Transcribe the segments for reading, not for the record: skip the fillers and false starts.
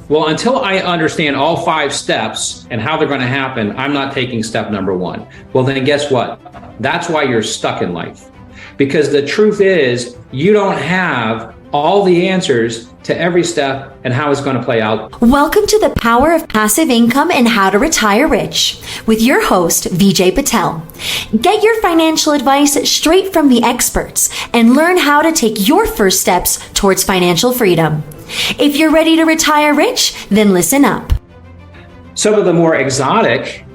Well, until I understand all 5 steps and how they're going to happen, I'm not taking step number 1. Well, then guess what? That's why you're stuck in life. Because the truth is, you don't have all the answers to every step and how it's going to play out. Welcome to the Power of Passive Income and How to Retire Rich with your host, Vijay Patel. Get your financial advice straight from the experts and learn how to take your first steps towards financial freedom. If you're ready to retire rich, then listen up. Some of the more exotic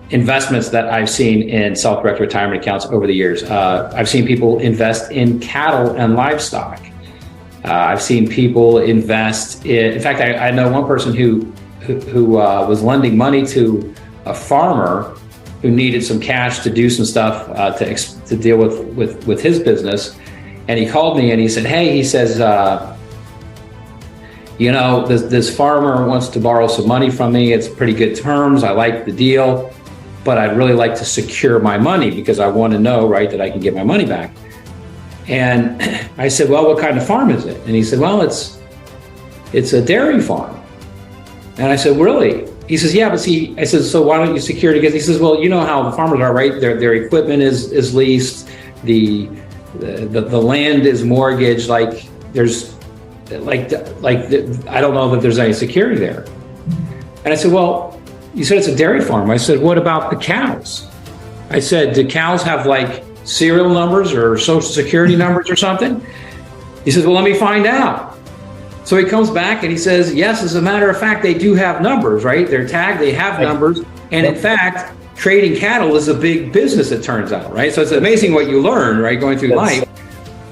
investments that I've seen in self-directed retirement accounts over the years. I've seen people invest in cattle and livestock. I've seen people invest in fact, I know one person who was lending money to a farmer who needed some cash to do some stuff to deal with his business. And he called me and he said, hey, he says, this farmer wants to borrow some money from me. It's pretty good terms. I like the deal, but I'd really like to secure my money because I want to know, right, that I can get my money back. And I said, well, what kind of farm is it? And he said, well, it's a dairy farm. And I said, really? He says, yeah, but see, I said, so why don't you secure it? Because he says, well, you know how the farmers are, right? Their equipment is leased. The land is mortgaged. Like there's I don't know that there's any security there. And I said, well, you said it's a dairy farm. I said, what about the cows? I said, do cows have like serial numbers or social security numbers or something? He says, well, let me find out. So he comes back and he says, yes, as a matter of fact, they do have numbers, right? They're tagged, they have numbers. And in fact, trading cattle is a big business, it turns out, right? So it's amazing what you learn, right, going through life.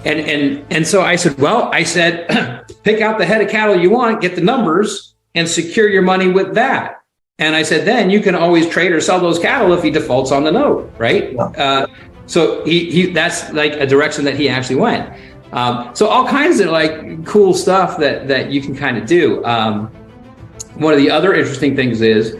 And so I said, pick out the head of cattle you want, get the numbers, and secure your money with that. And I said, then you can always trade or sell those cattle if he defaults on the note, right? Yeah. So he that's like a direction that he actually went. So all kinds of like cool stuff that you can kind of do. One of the other interesting things is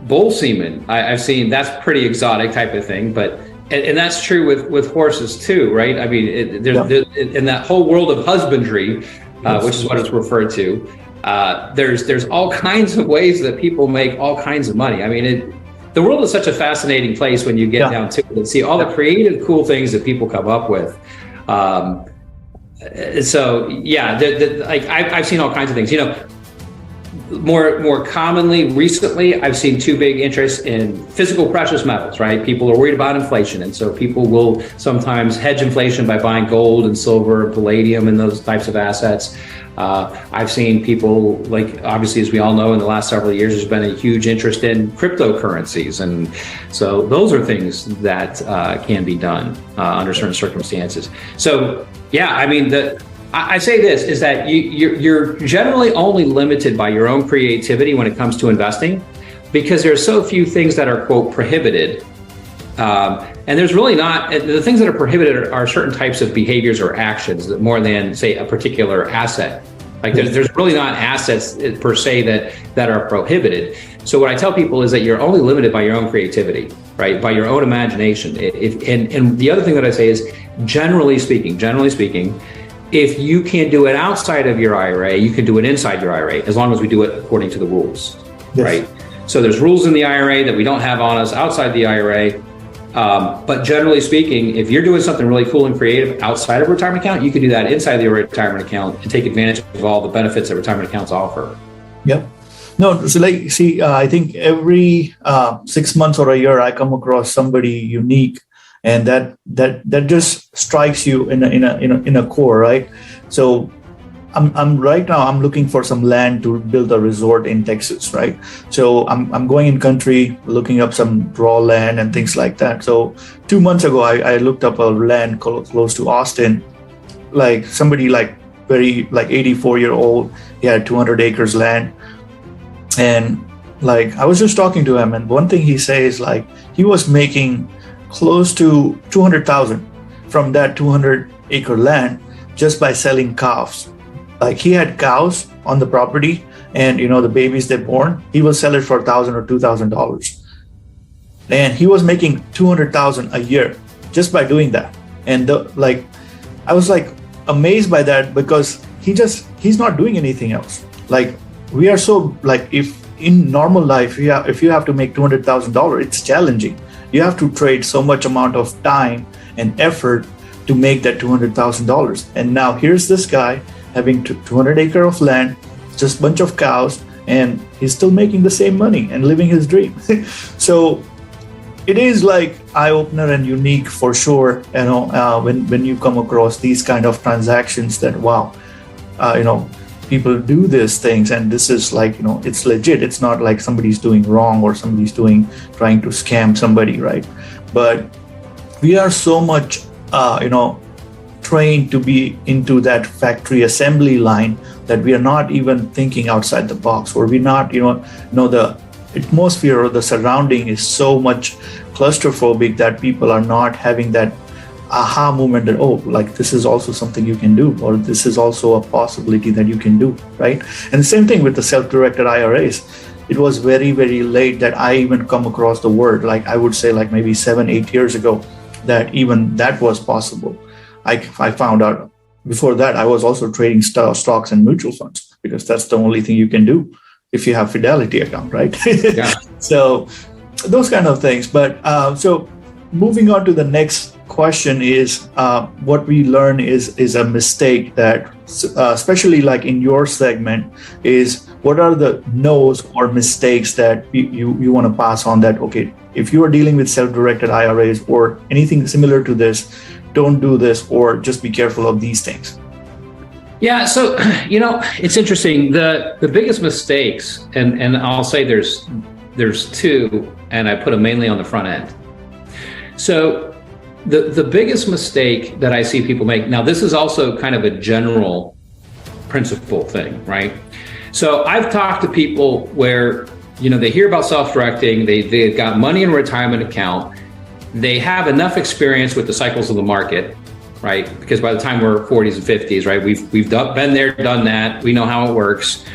bull semen. I've seen that's pretty exotic type of thing, but and that's true with horses too, right? I mean, there's in that whole world of husbandry, which is what it's referred to. There's all kinds of ways that people make all kinds of money. I mean, the world is such a fascinating place when you get down to it and see all the creative, cool things that people come up with. So yeah, I've seen all kinds of things. More commonly, recently, I've seen 2 big interests in physical precious metals, right? People are worried about inflation. And so people will sometimes hedge inflation by buying gold and silver and palladium and those types of assets. I've seen people, like, obviously, as we all know, in the last several years, there's been a huge interest in cryptocurrencies. And so those are things that can be done under certain circumstances. So, yeah, I mean, I say this is that you're generally only limited by your own creativity when it comes to investing, because there are so few things that are, quote, prohibited. And there's really not, the things that are prohibited are certain types of behaviors or actions that more than, say, a particular asset. Like there's really not assets per se that are prohibited. So what I tell people is that you're only limited by your own creativity, right? By your own imagination. And the other thing that I say is, generally speaking, if you can do it outside of your IRA, you can do it inside your IRA, as long as we do it according to the rules, right? So there's rules in the IRA that we don't have on us outside the IRA. But generally speaking, if you're doing something really cool and creative outside of a retirement account, you can do that inside your retirement account and take advantage of all the benefits that retirement accounts offer. Yep. No, so I think every 6 months or a year, I come across somebody unique, and that just strikes you in a core, right? So I'm right now, I'm looking for some land to build a resort in Texas, right? So I'm going in country, looking up some raw land and things like that. So 2 months ago, I looked up a land close to Austin, like somebody very 84-year-old, he had 200 acres land. And I was just talking to him, and one thing he says, he was making close to $200,000 from that 200-acre land just by selling cows. He had cows on the property, and the babies they born, he will sell it for $1,000 or $2,000, and he was making $200,000 a year just by doing that. And I was like amazed by that, because he's not doing anything else. Like, we are so, like, if in normal life, if you have to make $200,000, it's challenging. You have to trade so much amount of time and effort to make that $200,000. And now here's this guy having 200 acre of land, just a bunch of cows, and he's still making the same money and living his dream. So it is like eye-opener and unique for sure, when you come across these kind of transactions, that wow, people do these things, and this is like, it's legit. It's not like somebody's doing wrong or somebody's trying to scam somebody, right? But we are so much trained to be into that factory assembly line that we are not even thinking outside the box, or we're not, the atmosphere or the surrounding is so much claustrophobic that people are not having that aha moment that, oh, like, this is also something you can do, or this is also a possibility that you can do, right? And the same thing with the self-directed IRAs. It was very, very late that I even come across the word, like I would say like maybe 7-8 years ago, that even that was possible. I found out before that. I was also trading stocks and mutual funds, because that's the only thing you can do if you have Fidelity account, right? Yeah. So those kind of things. But so moving on to the next question is, what we learn is a mistake that, especially like in your segment, is what are the no's or mistakes that you want to pass on, that, okay, if you are dealing with self-directed IRAs or anything similar to this, don't do this, or just be careful of these things. Yeah, so it's interesting. The biggest mistakes, and I'll say there's two, and I put them mainly on the front end. So the biggest mistake that I see people make, now this is also kind of a general principle thing, right? So I've talked to people where, they hear about self-directing, they've got money in a retirement account, they have enough experience with the cycles of the market, right? Because by the time we're 40s and 50s, right, we've been there, done that, we know how it works.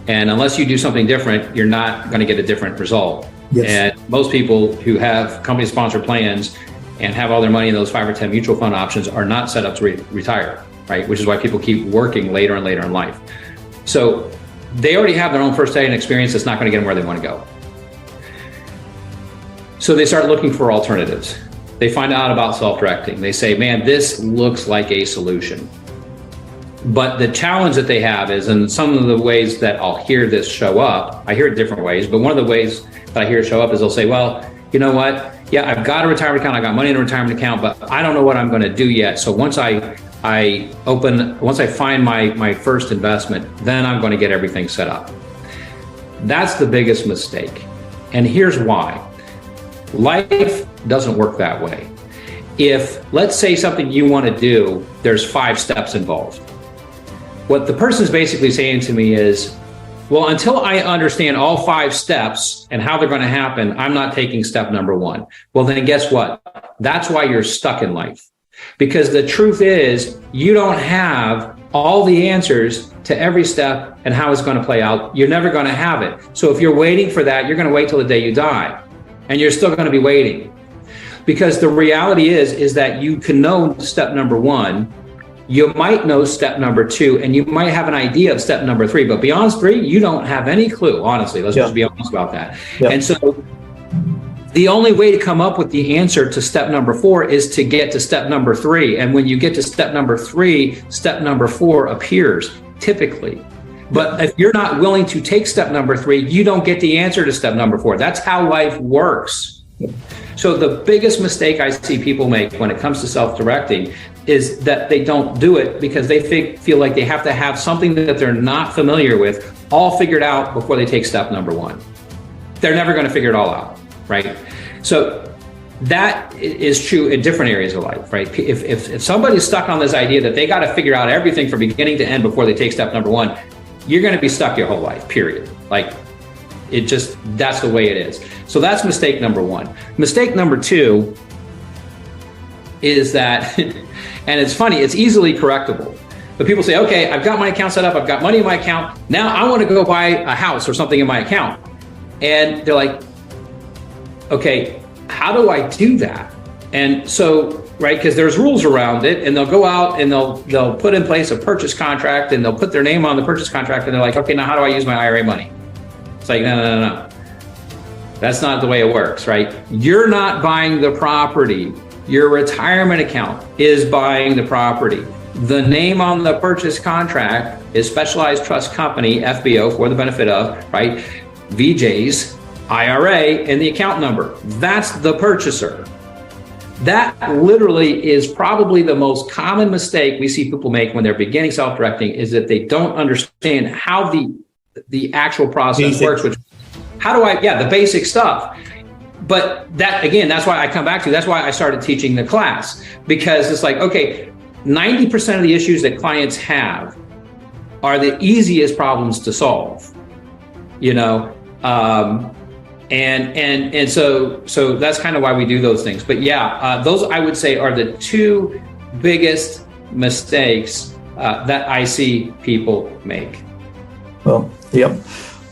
And unless you do something different, you're not going to get a different result. Yes. And most people who have company-sponsored plans and have all their money in those 5 or 10 mutual fund options are not set up to retire, right? Which is why people keep working later and later in life. So they already have their own first-hand experience that's not going to get them where they want to go. So they start looking for alternatives. They find out about self-directing. They say, man, this looks like a solution. But the challenge that they have is, and some of the ways that I'll hear this show up, I hear it different ways, but one of the ways that I hear it show up is they'll say, well, you know what? Yeah, I've got a retirement account, I got money in a retirement account, but I don't know what I'm going to do yet. So once I find my first investment, then I'm going to get everything set up. That's the biggest mistake. And here's why. Life doesn't work that way. If, let's say, something you want to do, there's 5 steps involved. What the person's basically saying to me is, well, until I understand all 5 steps and how they're going to happen, I'm not taking step number 1. Well, then guess what? That's why you're stuck in life. Because the truth is, you don't have all the answers to every step and how it's going to play out. You're never going to have it. So if you're waiting for that, you're going to wait till the day you die. And you're still going to be waiting. Because the reality is that you can know step number 1, you might know step number 2, and you might have an idea of step number 3, but beyond 3, you don't have any clue, honestly. Let's just be honest about that. Yeah. And so the only way to come up with the answer to step number 4 is to get to step number 3. And when you get to step number 3, step number 4 appears, typically. But if you're not willing to take step number 3, you don't get the answer to step number 4. That's how life works. So the biggest mistake I see people make when it comes to self-directing is that they don't do it because they feel like they have to have something that they're not familiar with all figured out before they take step number 1. They're never going to figure it all out, right? So that is true in different areas of life, right? If somebody's stuck on this idea that they got to figure out everything from beginning to end before they take step number 1, you're going to be stuck your whole life, period. Like, that's the way it is. So that's mistake number 1. Mistake number 2 is that, and it's funny, it's easily correctable. But people say, okay, I've got my account set up, I've got money in my account, now I want to go buy a house or something in my account. And they're like, okay, how do I do that? And so right? Because there's rules around it, and they'll go out and they'll put in place a purchase contract, and they'll put their name on the purchase contract, and they're like, okay, now how do I use my IRA money? It's like, no. That's not the way it works, right? You're not buying the property. Your retirement account is buying the property. The name on the purchase contract is Specialized Trust Company, FBO, for the benefit of, right? VJ's IRA and the account number. That's the purchaser. That literally is probably the most common mistake we see people make when they're beginning self-directing, is that they don't understand how the actual process works, which the basic stuff. But that, again, that's why I come back to, that's why I started teaching the class, because it's like, okay, 90% of the issues that clients have are the easiest problems to solve, and so that's kind of why we do those things. But those I would say are the two biggest mistakes that I see people make. Well, yep.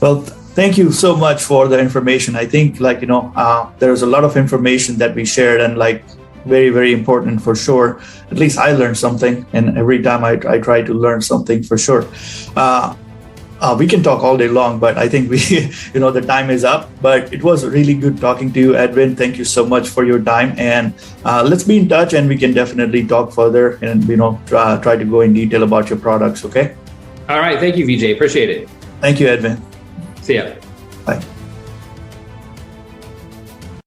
Well, thank you so much for the information. I think there's a lot of information that we shared, and very, very important for sure. At least I learned something, and every time I try to learn something for sure. We can talk all day long, but I think the time is up. But it was really good talking to you, Edwin. Thank you so much for your time, and let's be in touch, and we can definitely talk further and try to go in detail about your products. Okay. All right. Thank you, VJ. Appreciate it. Thank you, Edwin. See ya. Bye.